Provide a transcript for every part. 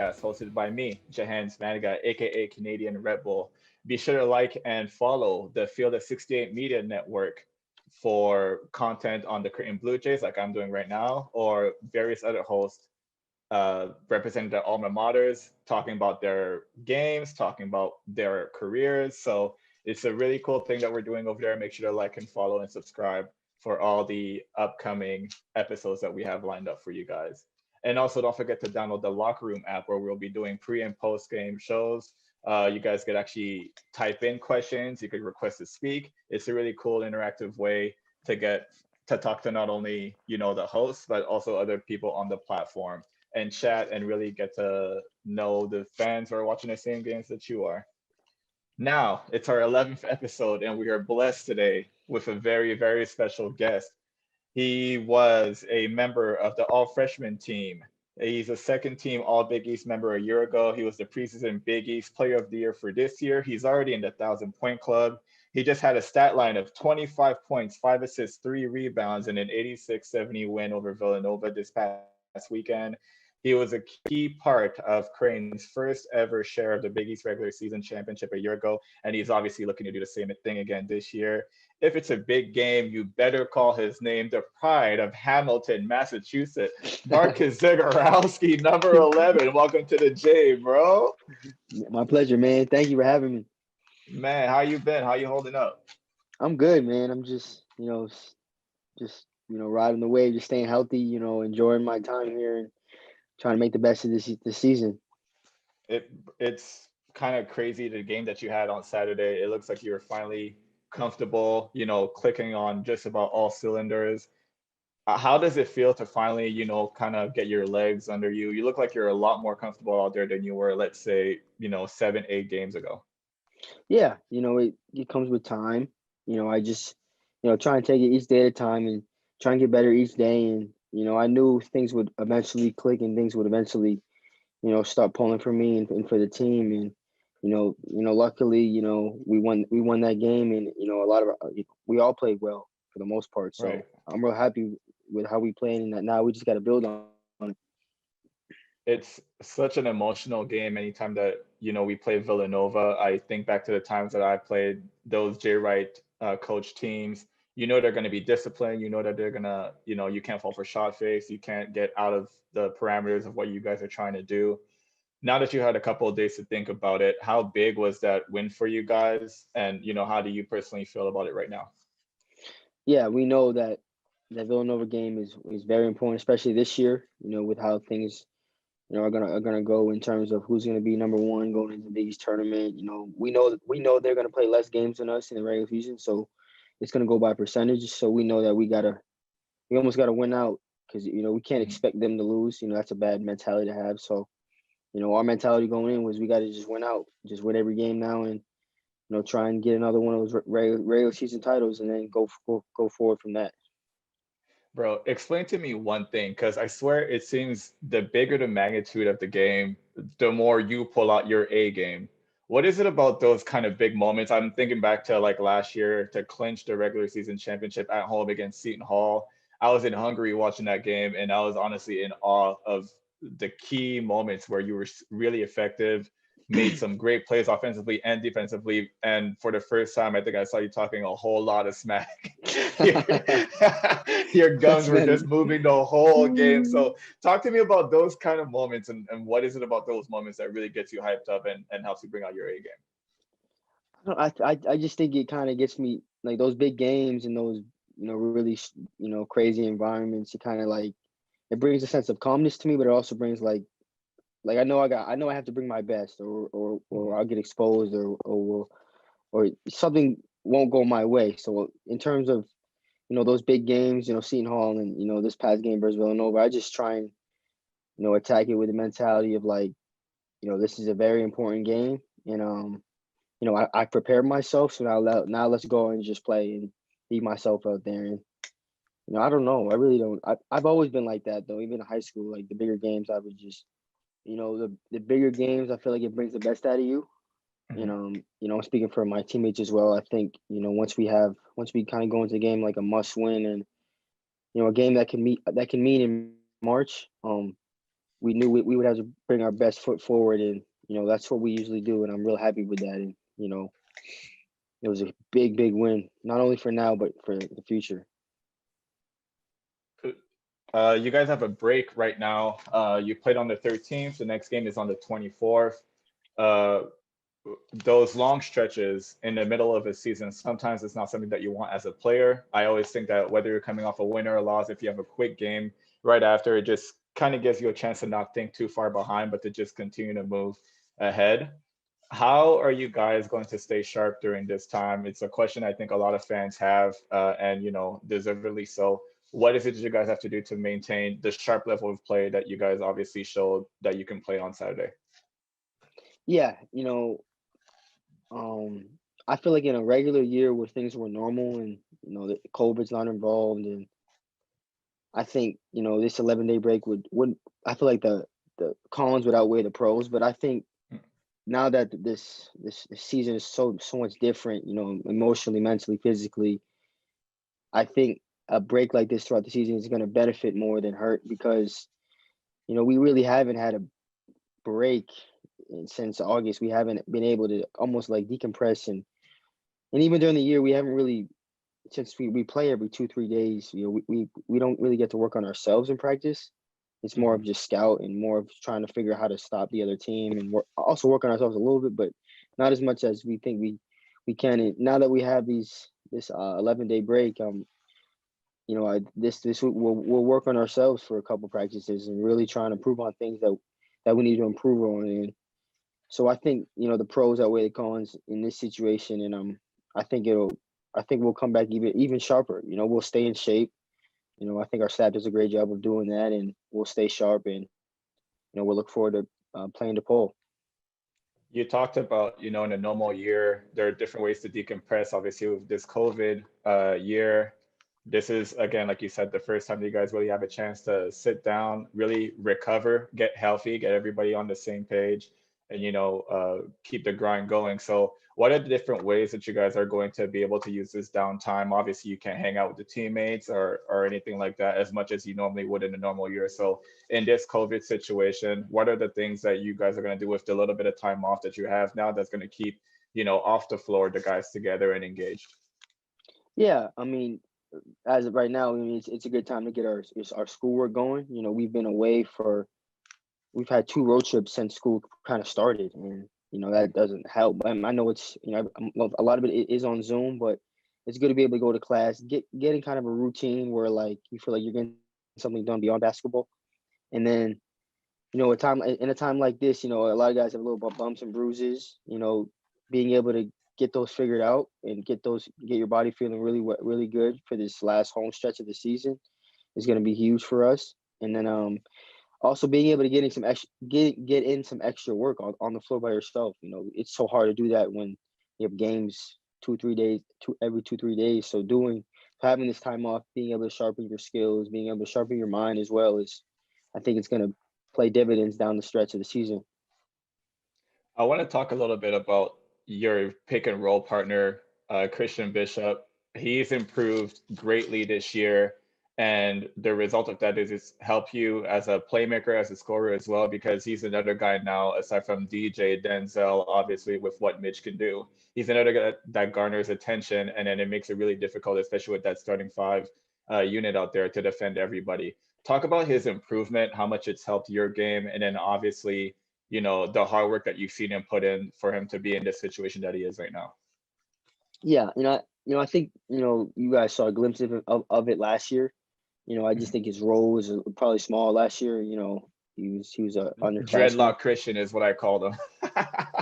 podcast hosted by me, Jahenns Manigat, aka Canadian Red Bull. Be sure to like and follow the Field of 68 Media Network for content on the Creighton Blue Jays, like I'm doing right now, or various other hosts representing their alma maters, talking about their games, talking about their careers. So it's a really cool thing that we're doing over there. Make sure to like and follow and subscribe for all the upcoming episodes that we have lined up for you guys. And also don't forget to download the Locker Room app where we'll be doing pre and post game shows. You guys could actually type in questions. You could request to speak. It's a really cool interactive way to get to talk to not only the hosts but also other people on the platform and chat and really get to know the fans who are watching the same games that you are. Now, it's our 11th episode, and we are blessed today with a very, very special guest. He was a member of the All Freshman team. He's a second team All Big East member a year ago. He was the preseason Big East Player of the Year for this year. He's already in the 1,000-point club. He just had a stat line of 25 points, 5 assists, 3 rebounds, and an 86-70 win over Villanova this past weekend. He was a key part of Creighton's first ever share of the Big East regular season championship a year ago, and he's obviously looking to do the same thing again this year. If it's a big game, you better call his name the pride of Hamilton, Massachusetts, Marcus Zegarowski, number 11. Welcome to the J, bro. My pleasure, man. Thank you for having me. Man, how you been? How you holding up? I'm good, man. I'm just, riding the wave, just staying healthy, enjoying my time here and trying to make the best of this season. It's kind of crazy the game that you had on Saturday. It looks like you were finally comfortable, clicking on just about all cylinders. How does it feel to finally, kind of get your legs under you? You look like you're a lot more comfortable out there than you were, let's say, 7, 8 games ago. Yeah, it comes with time. I just, try and take it each day at a time and try and get better each day. And, I knew things would eventually click and things would eventually, start pulling for me and for the team. And, luckily, we won that game and, a lot of we all played well for the most part. So Right. I'm real happy with how we played and that now we just got to build on it. It's such an emotional game anytime that we play Villanova. I think back to the times that I played those Jay Wright coach teams. They're going to be disciplined. That they're going to, you can't fall for shot face. You can't get out of the parameters of what you guys are trying to do. Now that you had a couple of days to think about it, how big was that win for you guys? And how do you personally feel about it right now? Yeah, we know that Villanova game is very important, especially this year, with how things are gonna go in terms of who's gonna be number one going into the Big East tournament. We know they're gonna play less games than us in the regular season, so it's gonna go by percentage. So we know that we almost gotta win out because we can't expect them to lose. That's a bad mentality to have. So our mentality going in was we got to just win out, just win every game now, and try and get another one of those regular season titles, and then go forward from that. Bro, explain to me one thing, because I swear it seems the bigger the magnitude of the game, the more you pull out your A game. What is it about those kind of big moments? I'm thinking back to like last year to clinch the regular season championship at home against Seton Hall. I was in Hungary watching that game, and I was honestly in awe of the key moments where you were really effective, made some great plays offensively and defensively. And for the first time, I think I saw you talking a whole lot of smack. your, your guns were just moving the whole game. So talk to me about those kind of moments and what is it about those moments that really gets you hyped up and helps you bring out your A game? I just think it kind of gets me like those big games and those really crazy environments. It kind of like it brings a sense of calmness to me, but it also brings like I know I have to bring my best or I'll get exposed or something won't go my way. So in terms of those big games, Seton Hall and this past game versus Villanova, I just try and attack it with the mentality of like this is a very important game and I prepared myself, so now let's go and just play and be myself out there. And I don't know, I really don't. I've always been like that though, even in high school. Like the bigger games, I would just the bigger games, I feel like it brings the best out of you. Mhm. I'm speaking for my teammates as well. I think once we kind of go into the game like a must win and a game that can mean in March. we knew we would have to bring our best foot forward, and that's what we usually do, and I'm real happy with that. And it was a big win, not only for now but for the future. You guys have a break right now. You played on the 13th. The next game is on the 24th. Uh, those long stretches in the middle of a season, sometimes it's not something that you want as a player. I always think that whether you're coming off a win or a loss, if you have a quick game right after, it just kind of gives you a chance to not think too far behind, but to just continue to move ahead. How are you guys going to stay sharp during this time? It's a question I think a lot of fans have, and deservedly so. What is it that you guys have to do to maintain the sharp level of play that you guys obviously showed that you can play on Saturday? Yeah, I feel like in a regular year where things were normal and the COVID's not involved, and I think this 11-day break would I feel like the cons would outweigh the pros, but I think now that this season is so much different, emotionally, mentally, physically, I think a break like this throughout the season is going to benefit more than hurt, because we really haven't had a break since August. We haven't been able to almost like decompress, and even during the year we haven't really, since we play every 2-3 days. We don't really get to work on ourselves in practice. It's more of just scout and more of trying to figure out how to stop the other team, and also work on ourselves a little bit, but not as much as we think we can. And now that we have this 11-day break, this we'll work on ourselves for a couple practices and really trying to improve on things that we need to improve on. And so I think the pros outweigh the cons in this situation, and I think we'll come back even sharper. We'll stay in shape. I think our staff does a great job of doing that, and we'll stay sharp, and we'll look forward to playing DePaul. You talked about, in a normal year, there are different ways to decompress. Obviously, with this COVID year, this is, again, like you said, the first time you guys really have a chance to sit down, really recover, get healthy, get everybody on the same page, and, keep the grind going. So what are the different ways that you guys are going to be able to use this downtime? Obviously, you can't hang out with the teammates or anything like that as much as you normally would in a normal year. So in this COVID situation, what are the things that you guys are going to do with the little bit of time off that you have now that's going to keep, off the floor, the guys together and engaged? Yeah, I mean, as of right now, I mean, it's a good time to get our schoolwork going. We've had 2 road trips since school kind of started, and that doesn't help. I know it's a lot of it is on Zoom, but it's good to be able to go to class, getting kind of a routine where like you feel like you're getting something done beyond basketball. And then in a time like this, a lot of guys have little bumps and bruises. Being able to get those figured out and get your body feeling really good for this last home stretch of the season is going to be huge for us. And then also being able to get in some extra work on the floor by yourself. It's so hard to do that when you have games 2-3 days, every 2-3 days. So having this time off, being able to sharpen your skills, being able to sharpen your mind as well, I think it's going to play dividends down the stretch of the season. I want to talk a little bit about your pick and roll partner, Christian Bishop. He's improved greatly this year. And the result of that is it's helped you as a playmaker, as a scorer as well, because he's another guy now, aside from DJ, Denzel, obviously, with what Mitch can do. He's another guy that garners attention, and then it makes it really difficult, especially with that starting 5 unit out there to defend everybody. Talk about his improvement, how much it's helped your game, and then obviously, the hard work that you've seen him put in for him to be in this situation that he is right now. Yeah, I think you guys saw a glimpse of it last year. I just think his role was probably small last year. He was a underclassman. Dreadlock Christian is what I called him.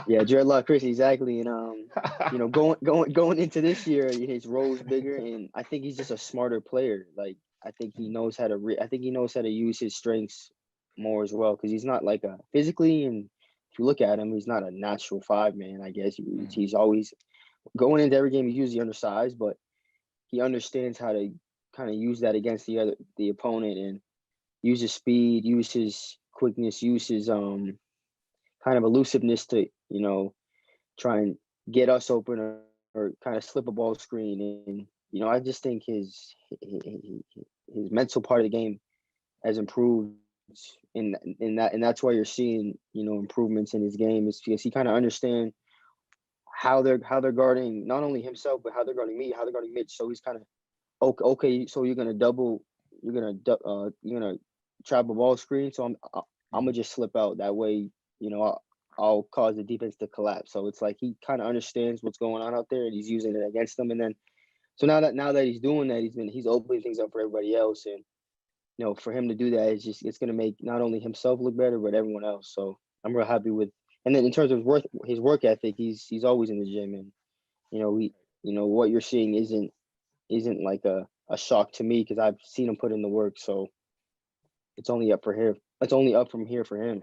Yeah, Dreadlock Christian, exactly. And going into this year, his role is bigger, and I think he's just a smarter player. Like I think he knows how to use his strengths more as well, because he's not like physically, and if you look at him, he's not a natural 5 man. I guess he's always going into every game. He's usually undersized, but he understands how to kind of use that against the opponent, and use his speed, use his quickness, use his kind of elusiveness to try and get us open, or kind of slip a ball screen. And I just think his mental part of the game has improved and that's why you're seeing, improvements in his game, is because he kind of understands how they're guarding not only himself, but how they're guarding me, how they're guarding Mitch. So he's kind of okay. So you're gonna trap a ball screen. So I'm gonna just slip out. That way, I'll cause the defense to collapse. So it's like he kind of understands what's going on out there, and he's using it against them. And then so now that he's doing that, he's opening things up for everybody else. And for him to do that, it's gonna make not only himself look better, but everyone else. So I'm real happy with. And then in terms of his work ethic, he's always in the gym, and what you're seeing isn't like a shock to me, because I've seen him put in the work. So it's only up for here. It's only up from here for him.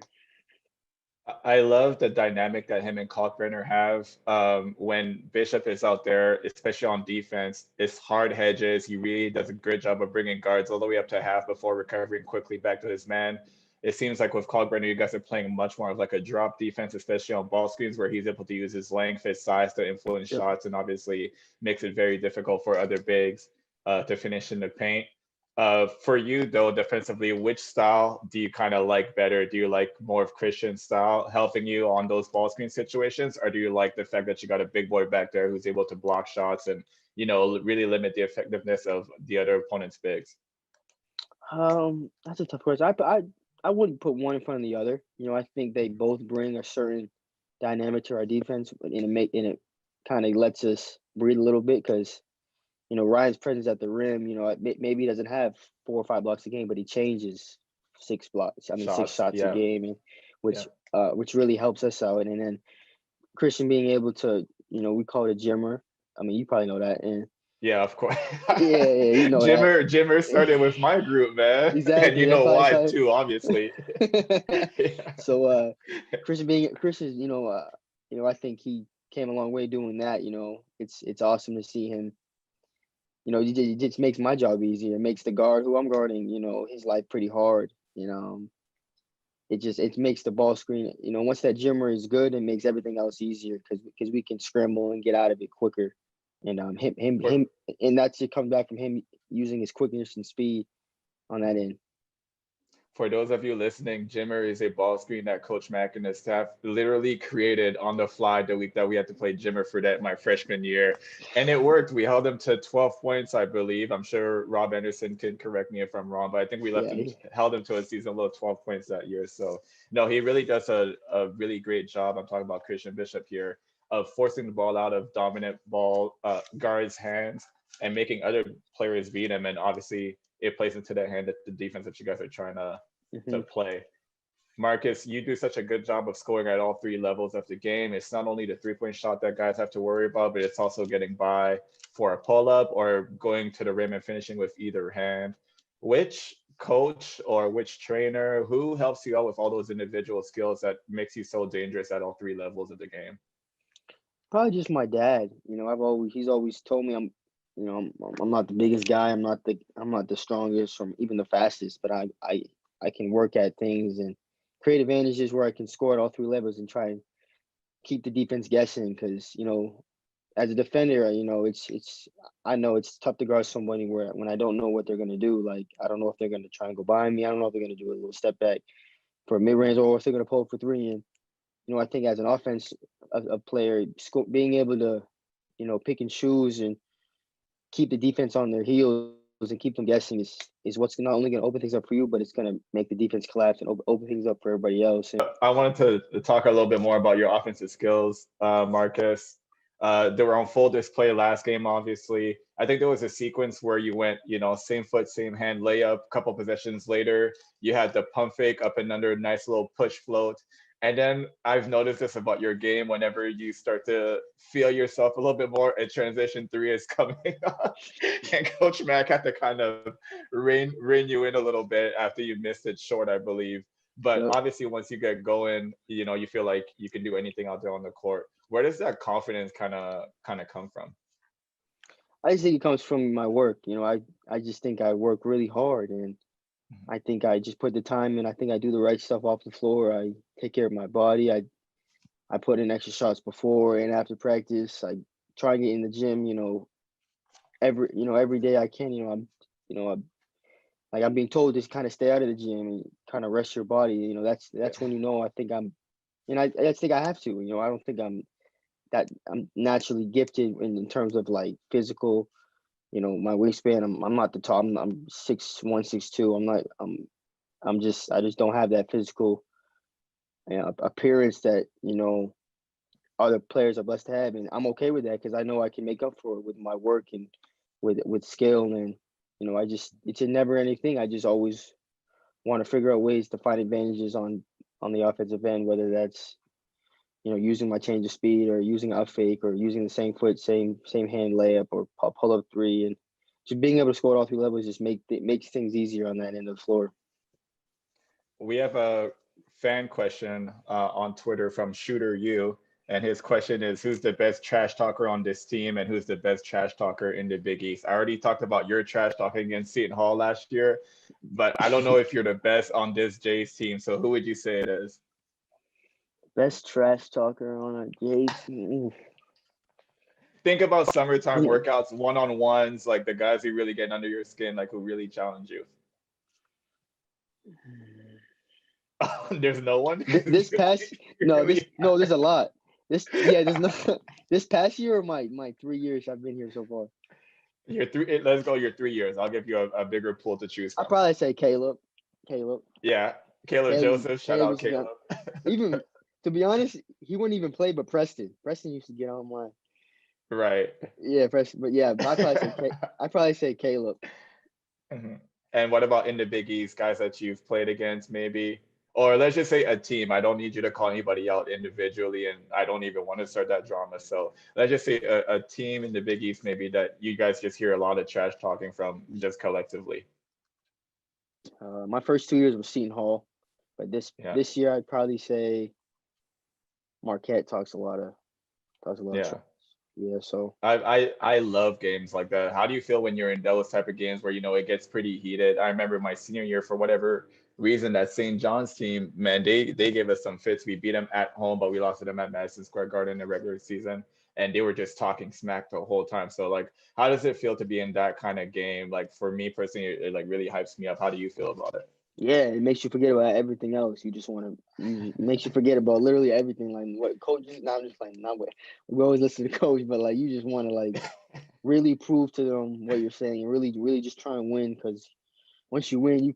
I love the dynamic that him and Kalkbrenner have. When Bishop is out there, especially on defense, it's hard hedges. He really does a good job of bringing guards all the way up to half before recovering quickly back to his man. It seems like with Kalkbrenner, you guys are playing much more of like a drop defense, especially on ball screens, where he's able to use his length, his size to influence shots, and obviously makes it very difficult for other bigs to finish in the paint. For you though, defensively, which style do you kind of like better? Do you like more of Christian's style helping you on those ball screen situations, or do you like the fact that you got a big boy back there who's able to block shots and really limit the effectiveness of the other opponent's bigs? That's a tough question. I wouldn't put one in front of the other. I think they both bring a certain dynamic to our defense, and it kind of lets us breathe a little bit, because Ryan's presence at the rim, maybe he doesn't have 4 or 5 blocks a game, but he changes 6 shots a game, and which really helps us out. And then Christian being able to, we call it a Jimmer. I mean, you probably know that. And yeah, of course. yeah, Jimmer started with my group, man. Exactly. And you know why too, obviously. So Christian, I think he came a long way doing that. It's awesome to see him. It just makes my job easier. It makes the guard who I'm guarding, his life pretty hard. It makes the ball screen, once that Jimmer is good, it makes everything else easier, because we can scramble and get out of it quicker. And him, and that's it comes back from him using his quickness and speed on that end. For those of you listening, Jimmer is a ball screen that Coach Mack and his staff literally created on the fly the week that we had to play Jimmer for that my freshman year. And it worked. We held him to 12 points, I believe. I'm sure Rob Anderson can correct me if I'm wrong, but I think we held him to a season low 12 points that year. So no, he really does a really great job. I'm talking about Christian Bishop here, of forcing the ball out of dominant ball guards' hands and making other players beat him. And obviously it plays into the hand that the defense that you guys are trying to play. Marcus, you do such a good job of scoring at all 3 levels of the game. It's not only the 3-point shot that guys have to worry about, but it's also getting by for a pull-up or going to the rim and finishing with either hand. Which coach or which trainer, who helps you out with all those individual skills that makes you so dangerous at all 3 levels of the game? Probably just my dad. He's always told me I'm not the biggest guy. I'm not the strongest or even the fastest, but I can work at things and create advantages where I can score at all 3 levels and try and keep the defense guessing. Because as a defender, I know it's tough to guard somebody when I don't know what they're gonna do. Like, I don't know if they're gonna try and go by me. I don't know if they're gonna do a little step back for a mid range, or if they're gonna pull for 3. And I think as an offense, a player being able to pick and choose and keep the defense on their heels and keep them guessing is what's not only going to open things up for you, but it's going to make the defense collapse and open things up for everybody else. And I wanted to talk a little bit more about your offensive skills, Marcus. They were on full display last game, obviously. I think there was a sequence where you went, same foot, same hand layup. Couple possessions later, you had the pump fake up and under, nice little push float. And then I've noticed this about your game. Whenever you start to feel yourself a little bit more, a transition 3 is coming up. And Coach Mack had to kind of rein you in a little bit after you missed it short, I believe. But obviously, once you get going, you feel like you can do anything out there on the court. Where does that confidence kind of come from? I just think it comes from my work. I just think I work really hard, and I think I just put the time in. I think I do the right stuff off the floor. I take care of my body. I put in extra shots before and after practice. I try and get in the gym, every day I can. like I'm being told to kind of stay out of the gym and kind of rest your body. You know, that's when I think I think I have to. You know, I don't think I'm naturally gifted in terms of like physical. You know, my wingspan. I'm not the top. I'm 6'1", 6'2". I just don't have that physical appearance that other players are blessed to have, and I'm okay with that because I know I can make up for it with my work and with skill. And it's a never ending thing. I just always want to figure out ways to find advantages on the offensive end, whether that's using my change of speed or using a fake or using the same foot, same hand layup or pull up three, and just being able to score at all three levels just makes things easier on that end of the floor. We have a fan question on Twitter from Shooter U, and his question is, who's the best trash talker on this team and who's the best trash talker in the Big East? I already talked about your trash talking against Seton Hall last year, but I don't know if you're the best on this Jays team. So who would you say it is? Best trash talker on a Jays team. Think about summertime workouts, one-on-ones, like the guys who really get under your skin, like who really challenge you. There's no one. There's a lot. There's no this past year or my 3 years I've been here so far. Let's go your 3 years. I'll give you a bigger pool to choose from. I'd probably say Caleb. Yeah, Caleb Joseph. Shout out Caleb. Even to be honest, he wouldn't even play, but Preston used to get on my. Right. Yeah, Preston. But yeah, I'd probably say Caleb. Mm-hmm. And what about in the Big East, guys that you've played against, maybe? Or let's just say a team. I don't need you to call anybody out individually, and I don't even want to start that drama. So let's just say a team in the Big East, maybe that you guys just hear a lot of trash talking from just collectively. My first 2 years was Seton Hall, but this year I'd probably say Marquette talks a lot of trash. Yeah, so I love games like that. How do you feel when you're in those type of games where it gets pretty heated? I remember my senior year, for whatever reason, that St. John's team, man, they gave us some fits. We beat them at home, but we lost to them at Madison Square Garden in the regular season, and they were just talking smack the whole time. So like, how does it feel to be in that kind of game? Like for me personally, it like really hypes me up. How do you feel about it? Yeah, it makes you forget about everything else. You just want to. It makes you forget about literally everything. Like what coaches. Not just like not what we always listen to coach, but like you just want to like really prove to them what you're saying and really just try and win, because once you win, you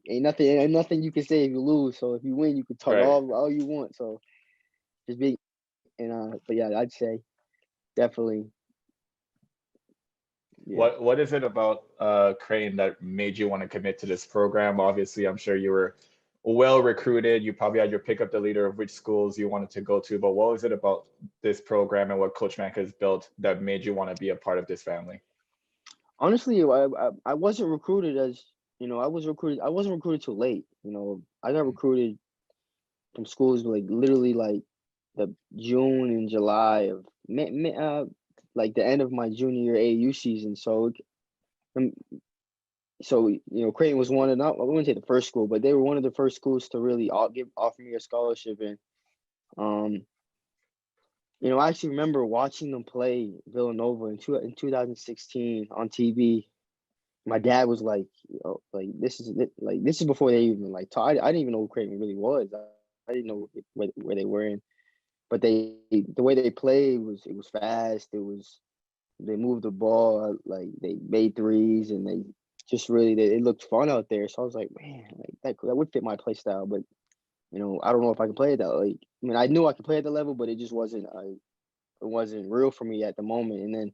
ain't nothing you can say if you lose. So if you win, you can talk all you want. So just be but yeah, I'd say definitely. Yeah. What is it about Creighton that made you want to commit to this program? Obviously, I'm sure you were well recruited. You probably had your pick up the leader of which schools you wanted to go to. But what was it about this program and what Coach Mack has built that made you want to be a part of this family? Honestly, I wasn't recruited I wasn't recruited too late. I got recruited from schools like literally like the June and July of like the end of my junior year AAU season. So Creighton was one of I wouldn't say the first school, but they were one of the first schools to really offer me a scholarship. And I actually remember watching them play Villanova in 2016 on TV. My dad was like, this is before they even like taught. I didn't even know who Creighton really was. I didn't know where they were in, but the way they played it was fast. They moved the ball, like they made threes, and they just really it looked fun out there. So I was like, man, like that would fit my play style. But I don't know if I can play at that. Like, I mean, I knew I could play at the level, but it just wasn't real for me at the moment. And then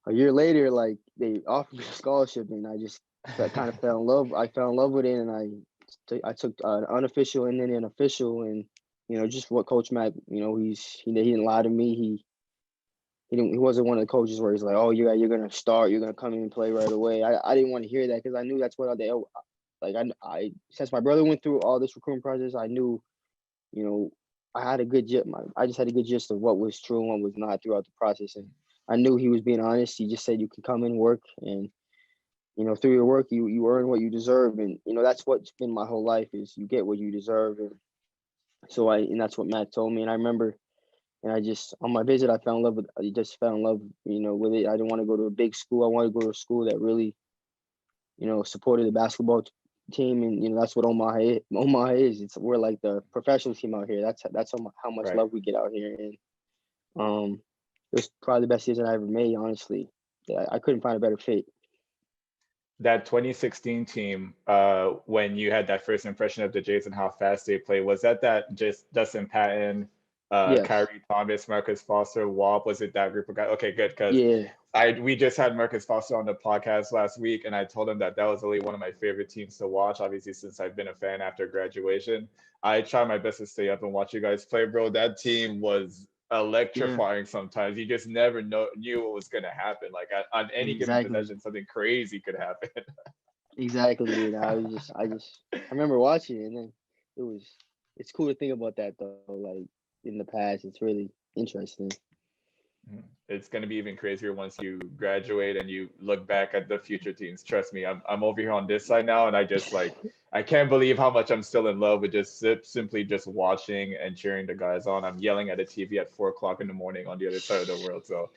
a year later, like they offered me a scholarship, and I just kind of fell in love. I fell in love with it, and I took an unofficial and then an official, and just what Coach Mack, he didn't lie to me. He wasn't one of the coaches where he's like, oh, you're gonna start, you're gonna come in and play right away. I didn't want to hear that, because I knew that's what I since my brother went through all this recruiting process, I knew, I had a good I just had a good gist of what was true and what was not throughout the process, and I knew he was being honest. He just said you can come and work, and through your work you earn what you deserve, and that's what's been my whole life, is you get what you deserve. And so and that's what Matt told me, and I remember. And I just, on my visit, I fell in love with it. I didn't want to go to a big school. I wanted to go to a school that really supported the basketball team, and that's what Omaha is. We're like the professional team out here. That's how much Right. love we get out here, and it was probably the best season I ever made. Honestly, yeah, I couldn't find a better fit. That 2016 team, when you had that first impression of the Jays and how fast they play, was that just Dustin Patton, Yes, Kyrie Thomas, Marcus Foster, Wop? Was it that group of guys? Okay, good, because yeah, we just had Marcus Foster on the podcast last week, and I told him that was really one of my favorite teams to watch. Obviously, since I've been a fan after graduation, I try my best to stay up and watch you guys play, bro. That team was yeah, electrifying. Sometimes you just never knew what was gonna happen. Like on any given exactly, possession, something crazy could happen. exactly. And I remember watching it, and then it's cool to think about that though. Like in the past, it's really interesting. It's going to be even crazier once you graduate and you look back at the future teams. Trust me, I'm over here on this side now, and I just like I can't believe how much I'm still in love with just simply just watching and cheering the guys on. I'm yelling at the TV at 4 o'clock in the morning on the other side of the world. So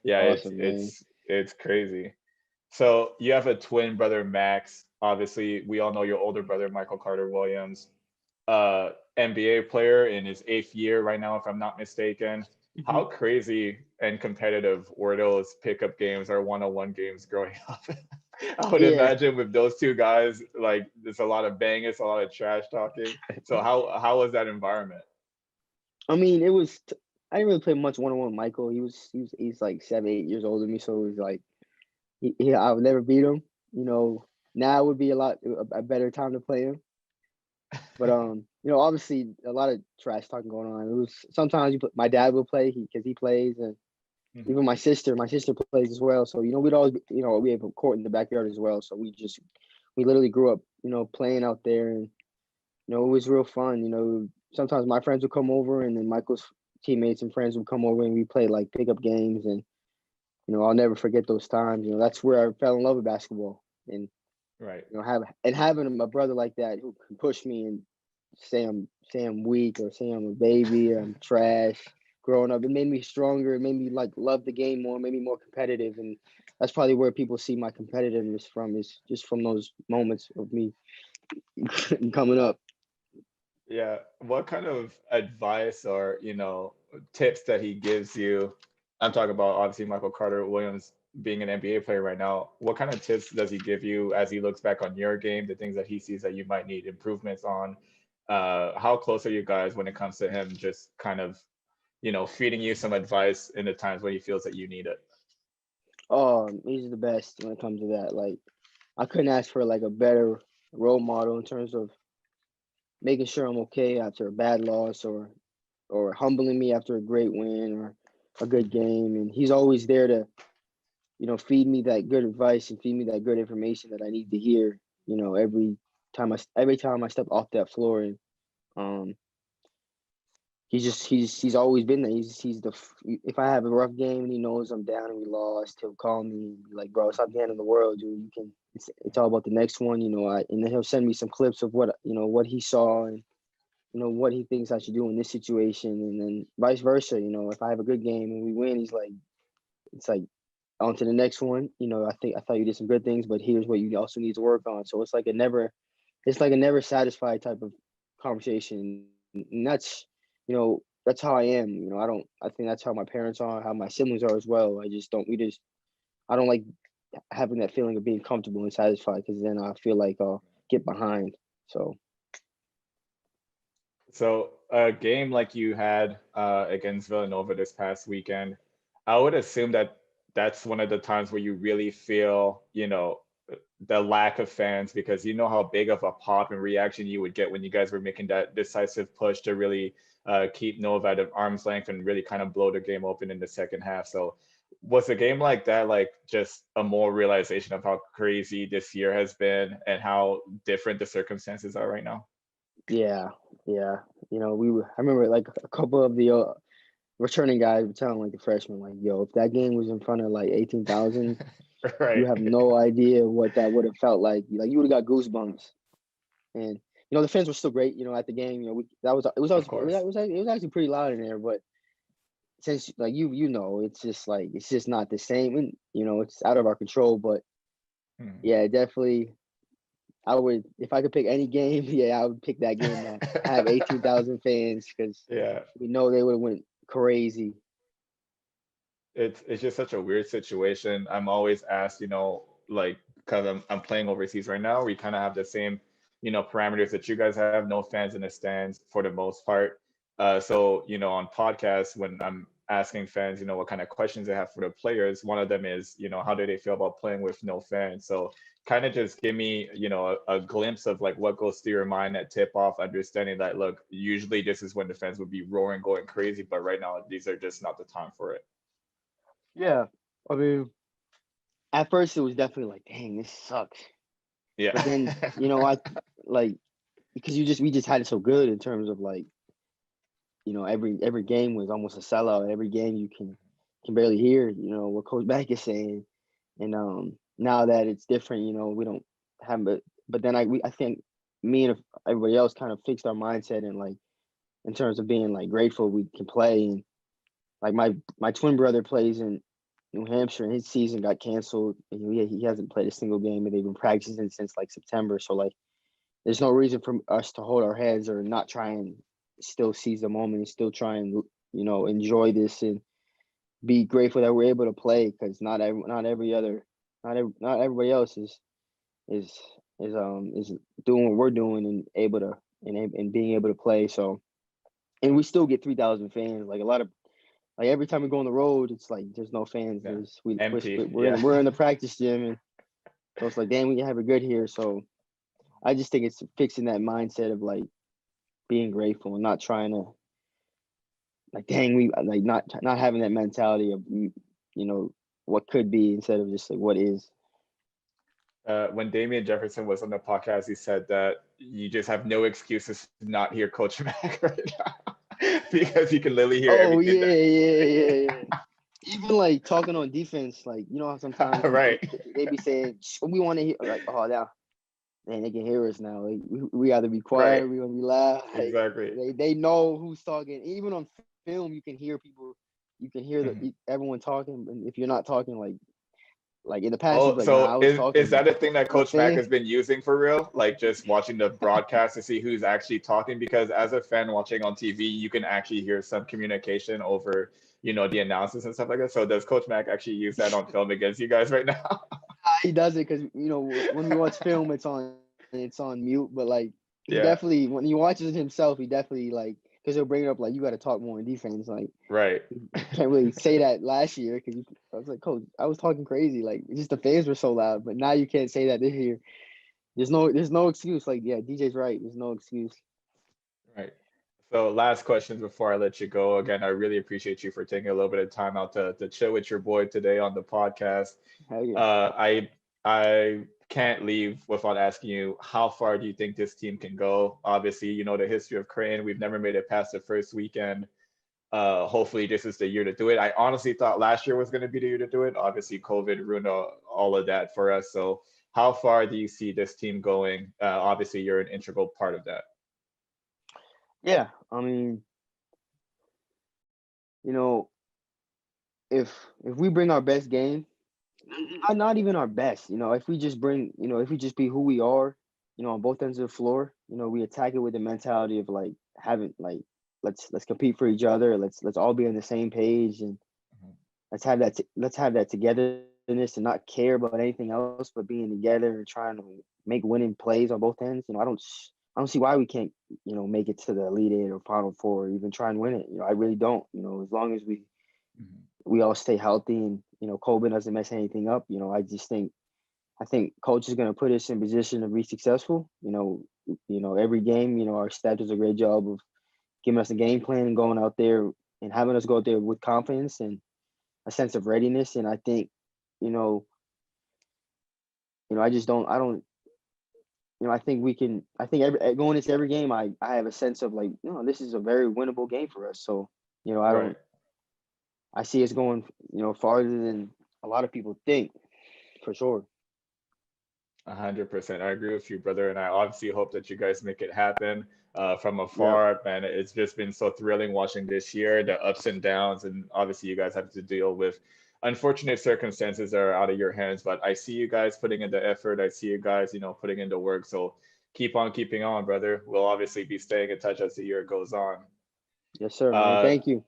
yeah, Awesome, man. it's crazy. So you have a twin brother, Max. Obviously, we all know your older brother, Michael Carter Williams, NBA player in his 8th year right now, if I'm not mistaken. How Mhm. crazy and competitive were those pickup games or one-on-one games growing up? I would Yeah, imagine with those two guys, like there's a lot of banging, a lot of trash talking. So how was that environment? I mean, it was. I didn't really play much one on one. Michael, he's like 7, 8 years older than me, so it was like I would never beat him. You know, now would be a better time to play him. But obviously a lot of trash talking going on. It was sometimes my dad would play because he plays, and Mhm. even my sister plays as well. So we'd always we have a court in the backyard as well. So we literally grew up playing out there, and it was real fun. Sometimes my friends would come over, and then Michael's teammates and friends would come over, and we played like pickup games, and I'll never forget those times. That's where I fell in love with basketball, and Right. having a brother like that who can push me and say I'm weak or say I'm a baby or I'm trash. Growing up, it made me stronger. It made me like love the game more, made me more competitive, and that's probably where people see my competitiveness from, is just from those moments of me coming up. Yeah. What kind of advice or, tips that he gives you? I'm talking about obviously Michael Carter Williams being an NBA player right now. What kind of tips does he give you as he looks back on your game, the things that he sees that you might need improvements on? How close are you guys when it comes to him just kind of, feeding you some advice in the times when he feels that you need it? Oh, he's the best when it comes to that. Like, I couldn't ask for like a better role model in terms of making sure I'm okay after a bad loss, or humbling me after a great win or a good game. And he's always there to, feed me that good advice and feed me that good information that I need to hear, every time I step off that floor. And um he's always been there. If I have a rough game and he knows I'm down and we lost, he'll call me and be like, "Bro, it's not the end of the world, dude. It's all about the next one." And then he'll send me some clips of what he saw, and what he thinks I should do in this situation, and then vice versa. If I have a good game and we win, it's like, on to the next one. I thought you did some good things, but here's what you also need to work on. So it's like a never satisfied type of conversation, and that's how I am. I think that's how my parents are, how my siblings are as well. I don't like having that feeling of being comfortable and satisfied, because then I feel like I'll get behind. So So a game like you had against Villanova this past weekend, I would assume that that's one of the times where you really feel, the lack of fans, because you know how big of a pop and reaction you would get when you guys were making that decisive push to really keep Nova at an arm's length and really kind of blow the game open in the second half. So was a game like that like just a more realization of how crazy this year has been and how different the circumstances are right now? yeah, yeah. I remember like a couple of the returning guys were telling like the freshmen, like, "Yo, if that game was in front of like 18,000, you Right. have no idea what that would have felt like. Like, you would have got goosebumps." And the fans were still great. At the game, it was Of always course. it was actually pretty loud in there. But since, like, it's just not the same, and it's out of our control. But Hmm. Yeah, definitely. I would if I could pick any game. Yeah, I would pick that game to have 18,000 fans because Yeah, we know they would have went crazy. it's just such a weird situation. I'm always asked, like, because I'm playing overseas right now, we kind of have the same, parameters that you guys have, no fans in the stands for the most part. So, on podcasts, when I'm asking fans, what kind of questions they have for the players, one of them is, how do they feel about playing with no fans? So kind of just give me, a glimpse of like what goes through your mind at tip off, understanding that, look, usually this is when the fans would be roaring, going crazy, but right now these are just not the time for it. Yeah, I mean, at first it was definitely like, dang, this sucks. Yeah. But then, I like because we just had it so good in terms of like, every game was almost a sellout. Every game you can barely hear, what Coach Mack is saying. And now that it's different, we don't have but then I think me and everybody else kind of fixed our mindset and like in terms of being like grateful we can play. And like my twin brother plays in New Hampshire and his season got canceled and he hasn't played a single game and they've been practicing since like September. So like there's no reason for us to hold our heads or not try and still seize the moment and still try and enjoy this and be grateful that we're able to play because not everybody else is is doing what we're doing and able to and being able to play. So and we still get 3,000 fans. Like a lot of like every time we go on the road, it's like there's no fans. Yeah. There's Empty. we're Yeah. we're in the practice gym and so it's like damn we have it good here. So I just think it's fixing that mindset of like being grateful and not trying to like dang we like not having that mentality of what could be instead of just like what is. When Damian Jefferson was on the podcast, he said that you just have no excuses to not hear Coach Mack right now because you can literally hear Oh everything yeah, that yeah, he's yeah, saying. yeah. Even like talking on defense, like how sometimes people Right. they be saying we want to hear like oh now man they can hear us now. Like we either be quiet, Right. or we gonna be loud. Like Exactly. they know who's talking. Even on film, you can hear people. You can hear Mhm. everyone talking, and if you're not talking, like in the past, you'd Oh, be like, nah, so I was is talking. that a thing that You know what I'm Coach Mack saying? has been using for real? Like just watching the broadcast to see who's actually talking? Because as a fan watching on TV, you can actually hear some communication over, the announcers and stuff like that. So does Coach Mack actually use that on film against you guys right now? He does it because when we watch film, it's on mute. But like he Yeah. definitely when he watches it himself, he definitely like because he'll bring it up like you got to talk more in defense. Like Right. I can't really say that last year because I was like, Coach, I was talking crazy. Like just the fans were so loud, but now you can't say that this year. There's no excuse. Like yeah, DJ's right. There's no excuse. Right. So last questions before I let you go. Again, I really appreciate you for taking a little bit of time out to chill with your boy today on the podcast. Hell yeah. I can't leave without asking you, how far do you think this team can go? Obviously, you know the history of Creighton. We've never made it past the first weekend. Hopefully this is the year to do it. I honestly thought last year was going to be the year to do it. Obviously, COVID ruined all of that for us. So how far do you see this team going? Obviously, you're an integral part of that. Yeah, I mean, you know, if we bring our best game, not even our best, if we just bring, if we just be who we are, on both ends of the floor, we attack it with the mentality of like having like let's compete for each other. Let's all be on the same page and Mhm. let's have that togetherness and not care about anything else but being together and trying to make winning plays on both ends. I don't see why we can't, make it to the Elite Eight or Final Four or even try and win it. I really don't. As long as Mhm. we all stay healthy and Colbin doesn't mess anything up. I think coach is going to put us in position to be successful. Every game, our staff does a great job of giving us a game plan and going out there and having us go out there with confidence and a sense of readiness. And I think, you know, I don't, I think we can. I think going into every game, I have a sense of like, this is a very winnable game for us. So, I Right. don't. I see us going, farther than a lot of people think, for sure. 100%. I agree with you, brother. And I obviously hope that you guys make it happen from Yep. afar. Man, it's just been so thrilling watching this year, the ups and downs. And obviously, you guys have to deal with unfortunate circumstances are out of your hands, but I see you guys putting in the effort. I see you guys, putting in the work. So keep on keeping on, brother. We'll obviously be staying in touch as the year goes on. Yes, sir, man. Uh, Thank you.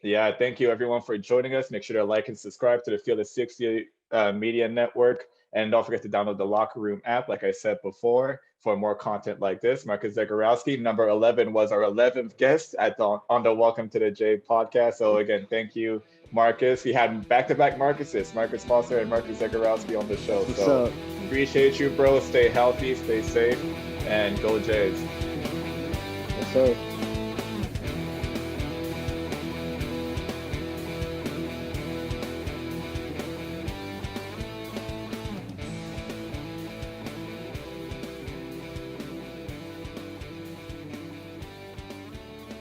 yeah, thank you everyone for joining us. Make sure to like and subscribe to the Field of 60 Media Network. And don't forget to download the Locker Room app, like I said before, for more content like this. Marcus Zegarowski, number 11, was our 11th guest on the Welcome to the J podcast. So again, thank you, Marcus. We had back-to-back Marcuses, Marcus Foster and Marcus Zegarowski on the show. What's So up? appreciate you, bro. Stay healthy, stay safe, and go Jays. Yes, sir.